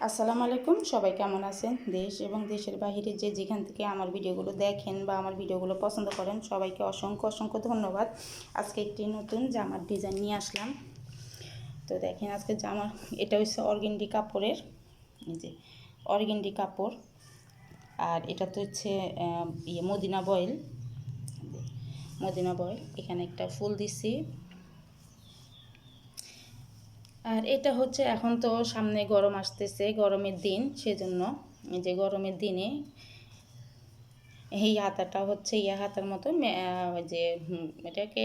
আসসালামু আলাইকুম, সবাই কেমন আছেন? দেশ এবং দেশের বাহিরে যে যেখান থেকে আমার ভিডিওগুলো দেখেন বা আমার ভিডিওগুলো পছন্দ করেন সবাইকে অসংখ্য অসংখ্য ধন্যবাদ। আজকে একটি নতুন জামার ডিজাইন নিয়ে আসলাম। তো দেখেন আজকে জামা, এটা হচ্ছে অর্গেন্ডি কাপড়ের, এই যে অর্গেন্ডি কাপড়। আর এটা তো হচ্ছে মদিনা বয়েল, মদিনা বয়েল। এখানে একটা ফুল দিছি। আর এটা হচ্ছে এখন তো সামনে গরম আসতেছে, গরমের দিন, সেজন্য এই যে গরমের দিনে এই হাতাটা হচ্ছে হাতার মতো যে এটাকে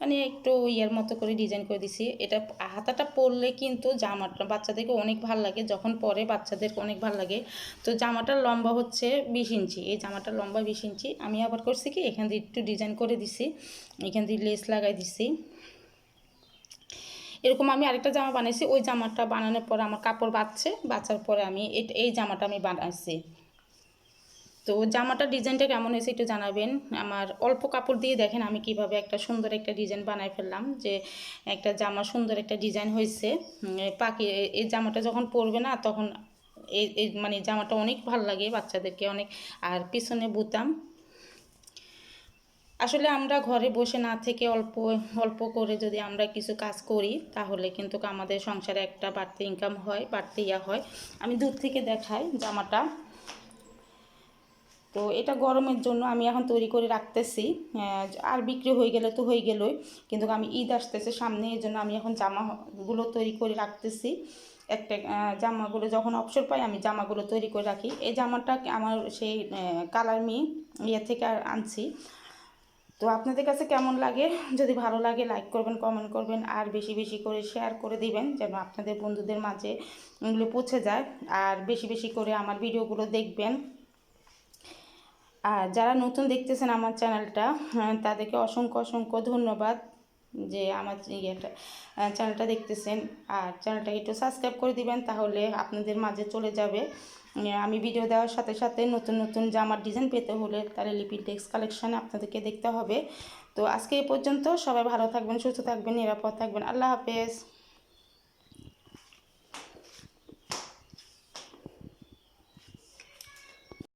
মানে একটু ইয়ার মতো করে ডিজাইন করে দিছি। এটা হাতাটা পরলে কিন্তু জামাটা বাচ্চাদেরকে অনেক ভালো লাগে, যখন পরে বাচ্চাদেরকে অনেক ভালো লাগে। তো জামাটার লম্বা হচ্ছে 20 ইঞ্চি, এই জামাটার লম্বা 20 ইঞ্চি। আমি আবার করছি কি, এখান দিয়ে একটু ডিজাইন করে দিছি, এখান দিয়ে লেস লাগাই দিছি। এরকম আমি আরেকটা জামা বানাইছি, ওই জামাটা বানানোর পর আমার কাপড় বাঁচার পরে আমি এই জামাটা আমি বানাইছি। তো জামাটার ডিজাইনটা কেমন হয়েছে একটু জানাবেন। আমার অল্প কাপড় দিয়ে দেখেন আমি কিভাবে একটা সুন্দর একটা ডিজাইন বানাই ফেললাম, যে একটা জামা সুন্দর একটা ডিজাইন হয়েছে। পাখি এই জামাটা যখন পরবে না তখন এই মানে জামাটা অনেক ভালো লাগে বাচ্চাদেরকে অনেক। আর পিছনে বুতাম। আসলে আমরা ঘরে বসে না থেকে অল্প অল্প করে যদি আমরা কিছু কাজ করি তাহলে কিন্তু আমাদের সংসারে একটা বাড়তি ইনকাম হয়, বাড়তি হয়। আমি দূর থেকে দেখাই জামাটা। তো এটা গরমের জন্য আমি এখন তৈরি করে রাখতেছি, আর বিক্রি হয়ে গেলে তো হয়ে গেলই, কিন্তু আমি ঈদ আসতেছে সামনে, এই জন্য আমি এখন জামাগুলো তৈরি করে রাখতেছি। একটা জামাগুলো যখন অবসর পাই আমি জামাগুলো তৈরি করে রাখি। এই জামাটা আমার সেই কালার থেকে আনছি। তো আপনাদের কাছে কেমন লাগে, যদি ভালো লাগে লাইক করবেন, কমেন্ট করবেন, আর বেশি বেশি করে শেয়ার করে দিবেন যেন আপনাদের বন্ধুদের মাঝে এগুলো পৌঁছে যায়। আর বেশি বেশি করে আমার ভিডিওগুলো দেখবেন। আর যারা নতুন দেখতেছেন আমার চ্যানেলটা, তাদেরকে অসংখ্য অসংখ্য ধন্যবাদ যে আমার চ্যানেলটা দেখতেছেন। আর চ্যানেলটাকে একটু সাবস্ক্রাইব করে দিবেন, তাহলে আপনাদের মাঝে চলে যাবে। আমি ভিডিও দেওয়ার সাথে সাথে নতুন নতুন জামার ডিজাইন পেতে হলে তাহলে লিপি টেক্স কালেকশানে আপনাদেরকে দেখতে হবে। তো আজকে এই পর্যন্ত, সবাই ভালো থাকবেন, সুস্থ থাকবেন, নিরাপদ থাকবেন। আল্লাহ হাফেজ।